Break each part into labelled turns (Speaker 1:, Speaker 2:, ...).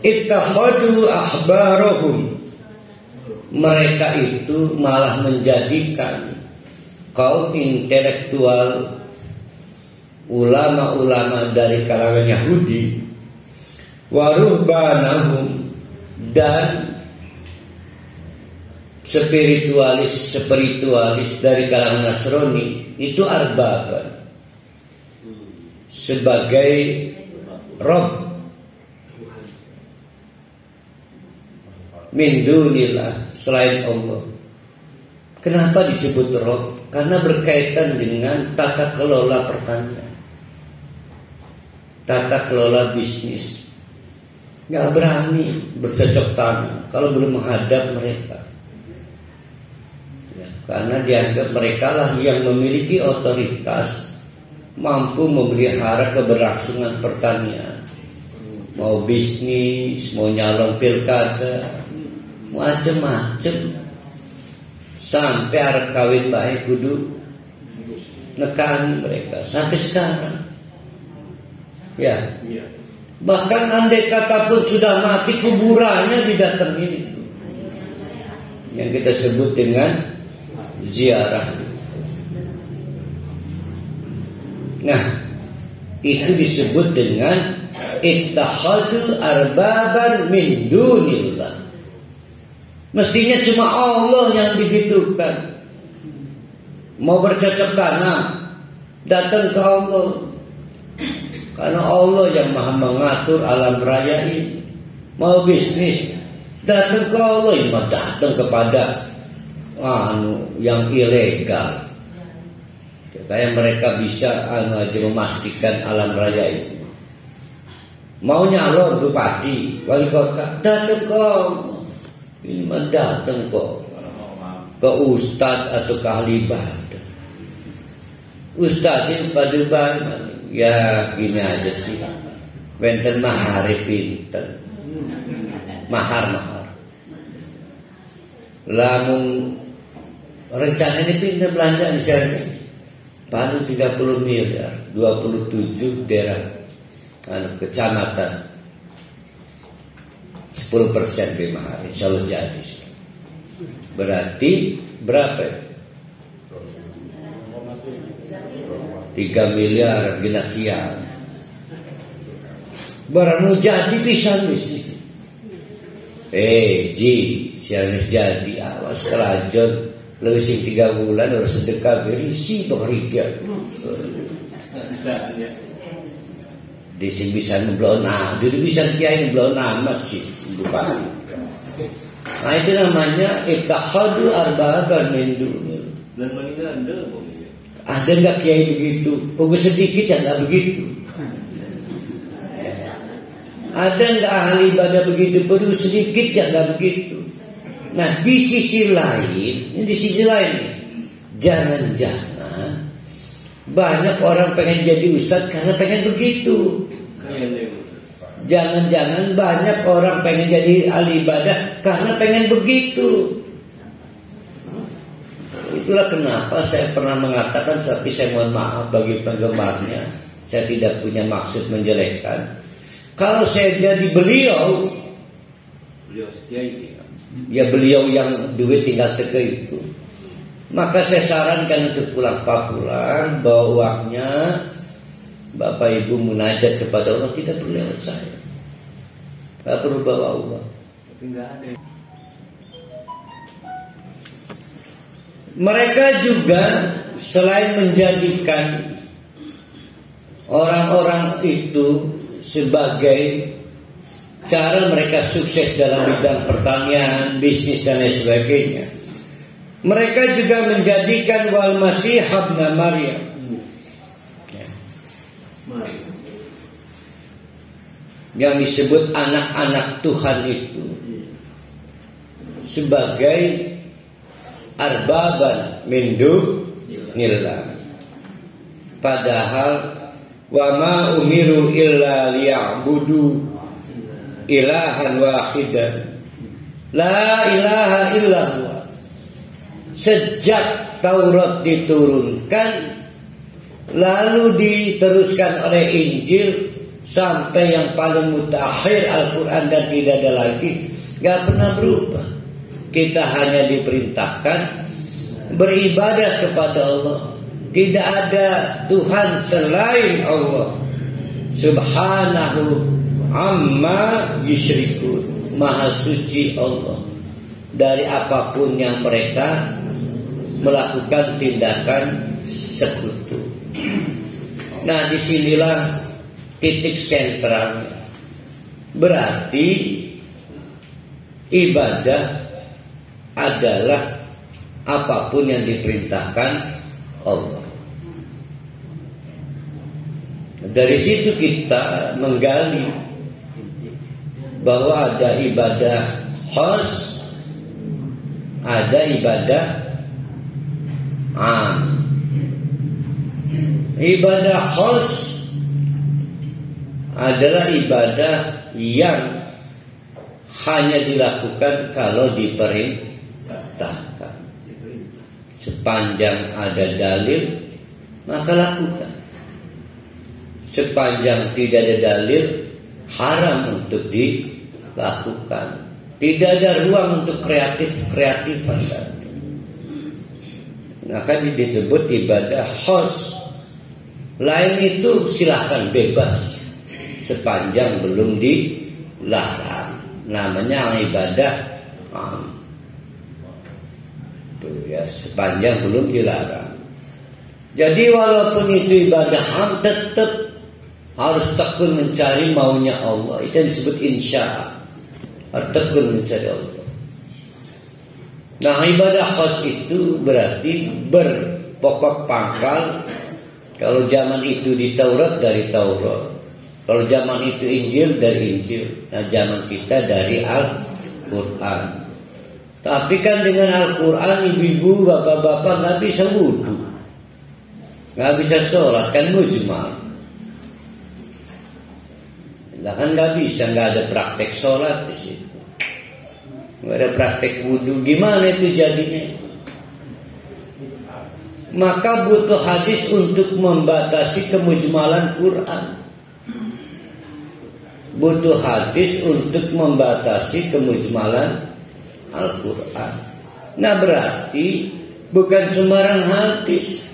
Speaker 1: ittakhadu ahbarahum, mereka itu malah menjadikan kaum intelektual, ulama-ulama dari kalangan Yahudi, wa ruhbanahum, dan spiritualis dari kalangan Nasrani itu arbaban, sebagai Rob min dunillah, selain Allah. Kenapa disebut Rob? Karena berkaitan dengan tata kelola pertanian, tata kelola bisnis. Gak berani bercocok tanam kalau belum menghadap mereka ya, karena dianggap mereka lah yang memiliki otoritas, mampu memelihara keberlangsungan pertanian. Mau bisnis, mau nyalon pilkada, macem-macem, sampai arep kawin baik kudu nekani mereka sampai sekarang ya. Bahkan andai kata pun sudah mati, kuburannya didatengin itu, yang kita sebut dengan ziarah. Nah, itu disebut dengan ittakhadul arbaban min dunillah. Mestinya cuma Allah yang digitukan. Mau bercocok tanam, datang ke Allah, karena Allah yang maha mengatur alam raya ini. Mau bisnis, datang ke Allah, yang datang kepada yang ilegal. Kayak mereka bisa aja memastikan alam raya itu. Mau nyalon bupati, wali kota, datang ke Allah. Ini mah datang kok ke ustadz atau ke ahli ibadah. Ustadznya pada banyak. Ya gini aja sih, benten mahar pinten, mahar. Lamun rencana ini pinten belanja misalnya, paling 30 miliar, 27 daerah, kecamatan, 10% be mahar, insya Allah jadi. Berarti berapa? 3 miliar ginakian. Barang jadi bisa bisnis. Sianis jadi awas kelajon leuwih 3 bulan harus sedekah berisi pengerigan. Di sini bisa ngeblon jadi bisa kiai ngeblon amat sih bupati. Nah itu namanya ittakhadu arbaban min dunillah. Dan meninggal ada nggak kiai begitu? Pokoknya sedikit yang nggak begitu. Ada nggak ahli ibadah begitu? Pokoknya sedikit yang nggak begitu. Nah di sisi lain, jangan-jangan banyak orang pengen jadi ustadz karena pengen begitu. Jangan-jangan banyak orang pengen jadi ahli ibadah karena pengen begitu. Itulah kenapa saya pernah mengatakan, tapi saya mohon maaf bagi penggemarnya, saya tidak punya maksud menjelekkan. Kalau saya jadi beliau beliau yang duit tinggal teke itu, maka saya sarankan untuk pulang pulang bawa uangnya, Bapak Ibu munajat kepada Allah, tidak perlu lewat saya, tidak perlu bawa uang. Tapi nggak ada. Mereka juga selain menjadikan orang-orang itu sebagai cara mereka sukses dalam bidang pertanian, bisnis dan lain sebagainya, mereka juga menjadikan wal Masih ibn Maryam, yang disebut anak-anak Tuhan itu, sebagai arbaban min dunillah. Padahal wa ma umiru illa liya'budu ilahan wahidan la ilaha illallah. Sejak Taurat diturunkan lalu diteruskan oleh Injil sampai yang paling mutakhir Al-Quran dan tidak ada lagi, gak pernah berubah. Kita hanya diperintahkan beribadah kepada Allah. Tidak ada Tuhan selain Allah. Subhanahu amma yusyrikun. Maha suci Allah dari apapun yang mereka melakukan tindakan sekutu. Nah, disinilah titik sentralnya. Berarti ibadah adalah apapun yang diperintahkan Allah. Dari situ kita menggali bahwa ada ibadah khas, ada ibadah am. Ibadah khas adalah ibadah yang hanya dilakukan kalau diperintahkan. Sepanjang ada dalil, maka lakukan. Sepanjang tidak ada dalil, haram untuk dilakukan. Tidak ada ruang untuk kreatifan. Maka disebut ibadah khas. Lain itu silahkan bebas, sepanjang belum dilarang. Namanya ibadah tuh ya, sepanjang belum dilarang. Jadi walaupun itu ibadah tetap harus tekun mencari maunya Allah. Itu yang disebut insya. Harus tekun mencari Allah. Nah, ibadah khas itu berarti berpokok pangkal. Kalau zaman itu di Taurat, dari Taurat. Kalau zaman itu Injil, dari Injil. Nah, zaman kita dari Al-Quran. Tapi kan dengan Al-Quran, ibu-ibu, bapak-bapak gak bisa wudhu, gak bisa sholat, kan mujmal. Nah, kan gak bisa, gak ada praktek sholat di situ, gak ada praktek wudhu. Gimana itu jadinya? Maka butuh hadis untuk membatasi kemujmalan Quran. Butuh hadis untuk membatasi kemujmalan Al-Quran. Nah, berarti bukan sembarang hadis.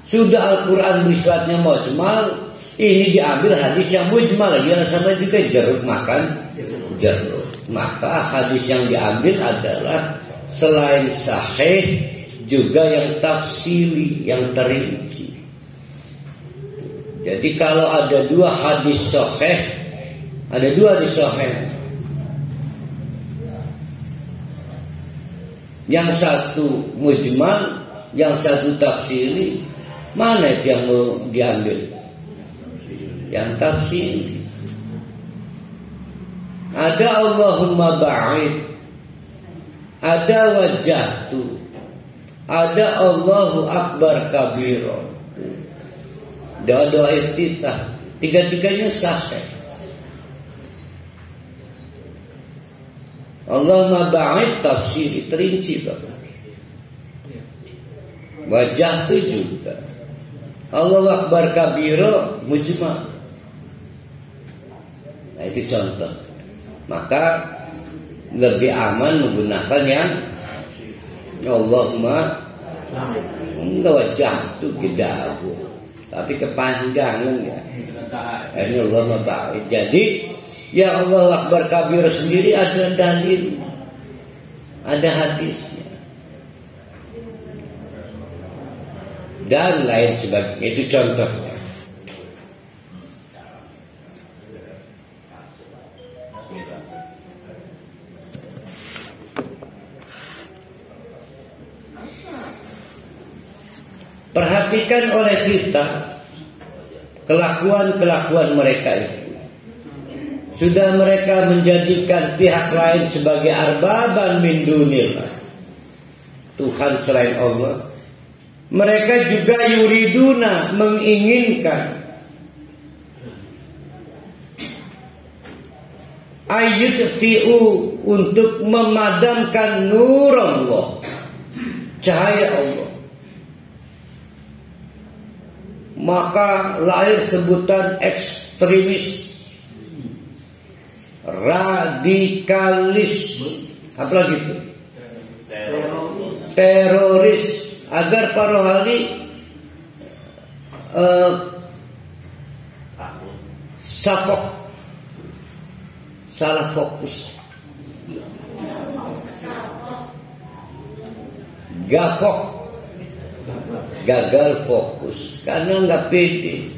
Speaker 1: Sudah Al-Quran bersifatnya mujmal, ini diambil hadis yang mujmal. Jangan sama juga jeruk makan jeruk. Maka hadis yang diambil adalah selain sahih juga yang tafsili, yang terinci. Jadi kalau ada dua hadis sahih, ada dua hadis sahih, yang satu mujmal, yang satu tafsili, mana itu yang mau diambil? Yang tafsili. Ada Allahumma ba'id, ada wajahtu, ada Allahu Akbar kabira, doa-doa iftitah. Tiga-tiganya sahih. Allahumma ba'id tafsiri, terinci Bapak. Wajah itu juga. Allahu Akbar kabira mujmal. Nah, itu contoh. Maka lebih aman menggunakan yang Allahumma enggak wajah itu tidak, tapi kepanjangan ya. Ini Allahumma ba'id. Jadi ya Allah Akbar kabir sendiri ada dalil, ada hadisnya dan lain sebagainya. Itu contohnya. Perhatikan oleh kita kelakuan-kelakuan mereka itu. Sudah mereka menjadikan pihak lain sebagai arbaban min dunillah, Tuhan selain Allah. Mereka juga yuriduna, menginginkan, ayyudfi'u, untuk memadamkan nur Allah, cahaya Allah. Maka lahir sebutan ekstremis, radikalis, apalagi itu, teroris, agar para hari salah fokus, gapok, gagal fokus karena nggak pede.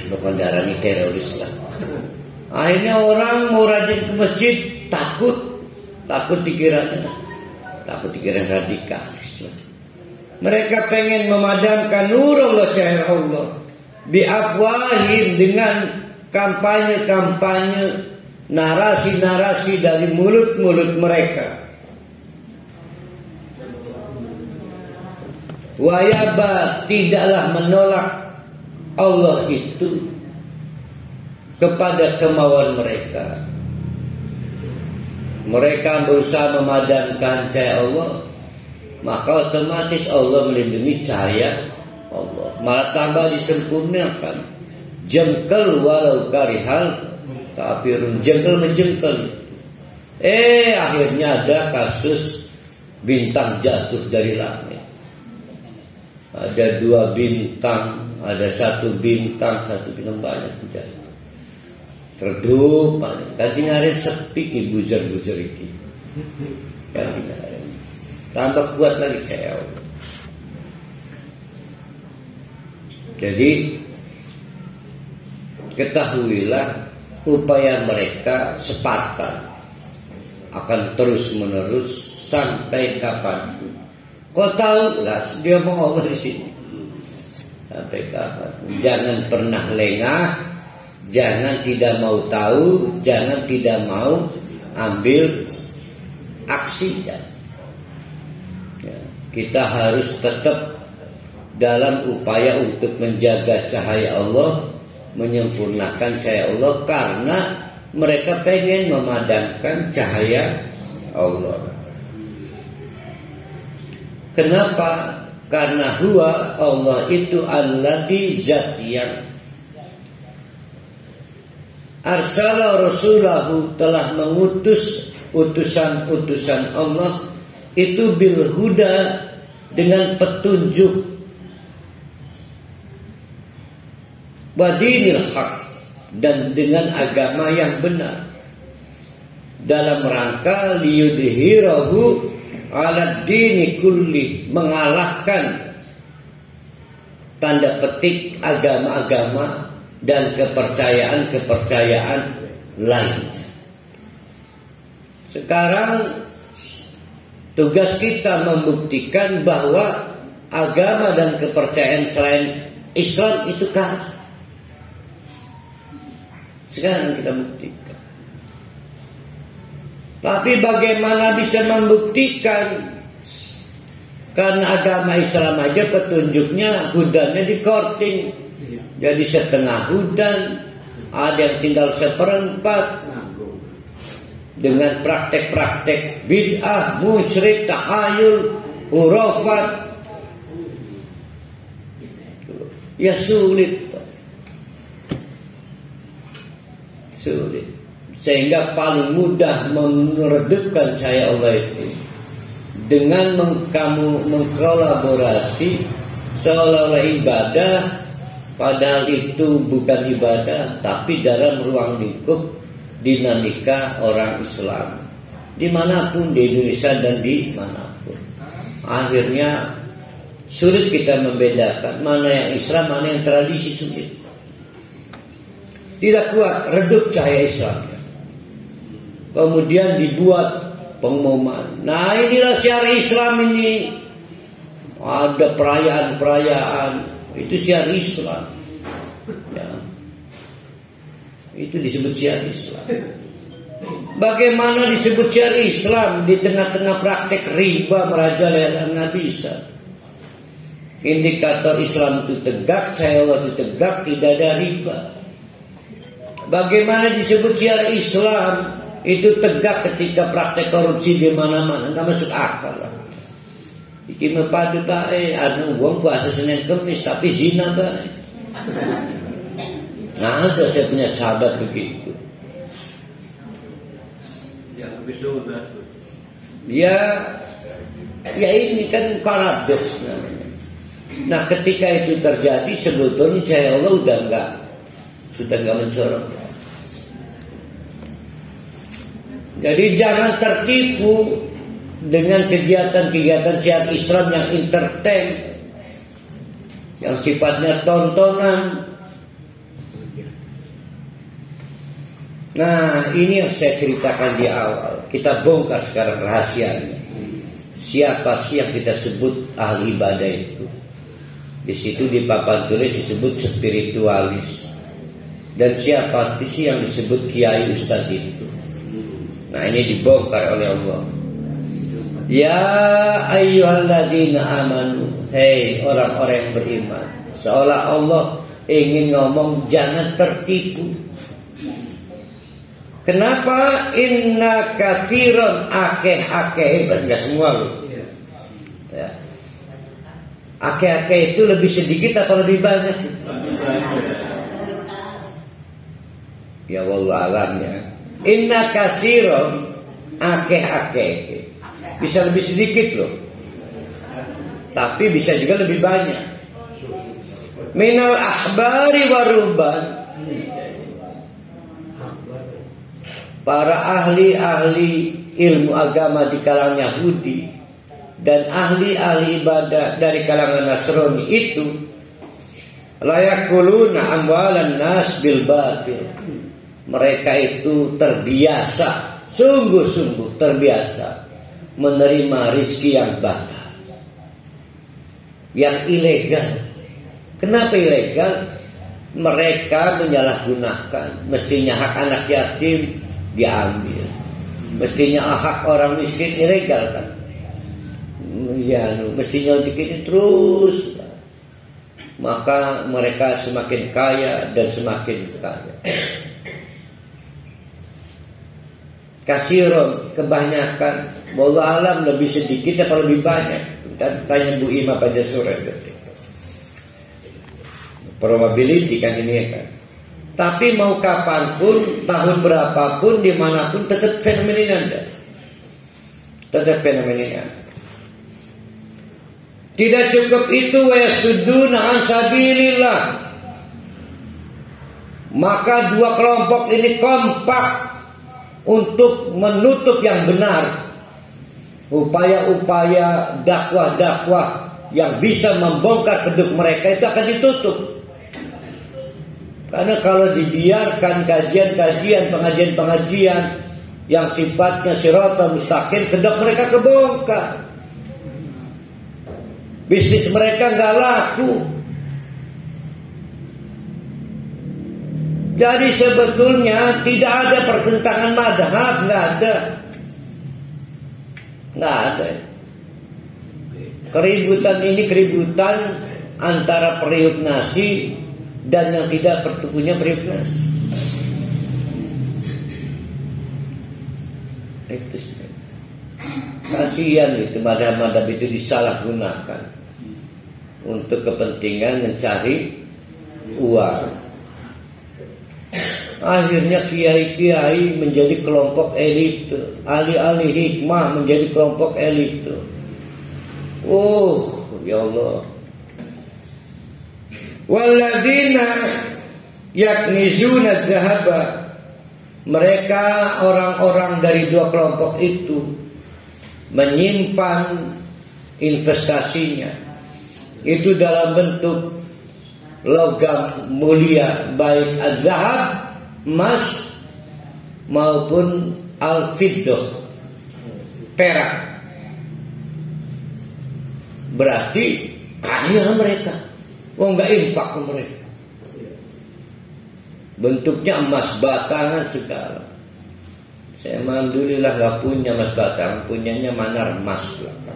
Speaker 1: Bukan darah ini teroris lah. Akhirnya orang mau rajin ke masjid takut dikira radikalis lah. Mereka pengen memadamkan nur Allah, cahaya Allah, biafwahim, dengan kampanye-kampanye, narasi-narasi dari mulut-mulut mereka. Wayaba, tidaklah menolak Allah itu kepada kemauan mereka. Mereka berusaha memadamkan cahaya Allah, maka otomatis Allah melindungi cahaya Allah. Malah tambah disempurnakan. Jengkel walau karihal kafirun, jengkel menjengkel. Akhirnya ada kasus bintang jatuh dari langit. Ada 2 bintang, ada 1 bintang banyak jatuh. Redup, ganti ngarin sepi ki buzer-buzer iki. Ganti ngarin. Tambah kuat lagi cahaya Allah. Jadi ketahuilah upaya mereka Spartan akan terus menerus sampai kapan. Kau tahu lah dia mau Allah di sini. Sampai kapan? Jangan pernah lengah, jangan tidak mau tahu, jangan tidak mau ambil aksi. Ya, kita harus tetap dalam upaya untuk menjaga cahaya Allah, menyempurnakan cahaya Allah, karena mereka pengen memadamkan cahaya Allah. Kenapa? Karena huwa, Allah itu alladzi, zat yang arsala rasulahu, telah mengutus utusan-utusan Allah itu bil huda, dengan petunjuk, wadinil haq, dan dengan agama yang benar, dalam rangka liyudhirahu ala dini kulli, mengalahkan tanda petik agama-agama dan kepercayaan-kepercayaan lainnya. Sekarang tugas kita membuktikan bahwa agama dan kepercayaan selain Islam itu kalah. Sekarang kita buktikan. Tapi bagaimana bisa membuktikan? Karena agama Islam aja petunjuknya, hudannya dikorting. Jadi setengah hudan, ada yang tinggal seperempat. Dengan praktek-praktek bid'ah, musyrik, tahayul, hurafat. Ya sulit. Sehingga paling mudah meredupkan cahaya Allah itu dengan kamu mengkolaborasi seolah-olah ibadah, padahal itu bukan ibadah, tapi dalam ruang lingkup dinamika orang Islam dimanapun, di Indonesia dan dimanapun. Akhirnya sulit kita membedakan mana yang Islam, mana yang tradisi, sulit. Tidak kuat redup cahaya Islam. Kemudian dibuat pengumuman. Nah, inilah syiar Islam ini. Ada perayaan-perayaan, itu syiar Islam. Ya. Itu disebut syiar Islam. Bagaimana disebut syiar Islam di tengah-tengah praktek riba merajalela? Nggak bisa. Indikator Islam itu tegak, cahaya Allah itu tegak, tidak ada riba. Bagaimana disebut syiar Islam itu tegak ketika praktek korupsi di mana-mana? Nggak masuk akal lah. Iki mepadu bae, anu wong puasa Senin Kamis tapi zina bae. Nah, ada saya punya sahabat begitu. Ya ini kan paradoks namanya. Nah, ketika itu terjadi sebetulnya cahaya Allah sudah enggak mencorong. Jadi jangan tertipu dengan kegiatan-kegiatan syiar Islam yang entertain, yang sifatnya tontonan. Nah, ini yang saya ceritakan di awal. Kita bongkar sekarang rahasianya. Siapa sih yang kita sebut ahli ibadah itu? Di situ di papan tulis disebut spiritualis. Dan siapa sih yang disebut kiai ustadz itu? Nah, ini dibongkar oleh Allah. Ya ayyuhalladzina amanu, hei orang-orang yang beriman. Seolah Allah ingin ngomong jangan tertipu. Kenapa? Inna katsiran akeh-akeh, enggak semua loh. Ya. Akeh-akeh itu lebih sedikit apa lebih banyak? Ya wallah alamnya. Inna katsiran akeh-akeh. Bisa lebih sedikit loh. Tapi bisa juga lebih banyak. Minal ahbari waruban, para ahli-ahli ilmu agama di kalangan Yahudi dan ahli-ahli ibadah dari kalangan Nasrani itu layakuluna amwalan nas bil batil. Mereka itu terbiasa, sungguh-sungguh terbiasa menerima rizki yang batal, yang ilegal. Kenapa ilegal? Mereka menyalahgunakan. Mestinya hak anak yatim diambil, mestinya hak orang miskin ilegal kan? Ya, mestinya untuk ini terus. Maka mereka semakin kaya dan semakin kaya. Kasiron, kebanyakan. Wallahu alam lebih sedikit atau lebih banyak? Tanya Bu Ima Pancasura. Probability kan ini kan. Tapi mau kapanpun, tahun berapapun, dimanapun tetap fenomena ada. Tetap fenomena. Tidak cukup itu, wa yasudduna an sabilillah. Maka dua kelompok ini kompak untuk menutup yang benar. Upaya-upaya dakwah-dakwah yang bisa membongkar kedok mereka itu akan ditutup. Karena kalau dibiarkan kajian-kajian, pengajian-pengajian yang sifatnya siratal mustaqim, kedok mereka kebongkar. Bisnis mereka nggak laku. Jadi sebetulnya tidak ada pertentangan mazhab, nggak ada. Keributan ini keributan antara periuk nasi dan yang tidak punya periuk nasi. Itu kasihan itu, madhab-madhab itu disalahgunakan untuk kepentingan mencari uang. Akhirnya kiai-kiai menjadi kelompok elit, ahli-ahli hikmah menjadi kelompok elit. Oh, ya Allah. Walladzina yaknizuna dzahaba, mereka orang-orang dari dua kelompok itu menyimpan investasinya itu dalam bentuk logam mulia, baik az-zahab, emas, maupun al-fiddah, perak. Berarti kaya mereka. Nggak infak ke mereka. Bentuknya emas batangan segala. Saya alhamdulillah nggak punya emas batangan, punyanya manar emas lah.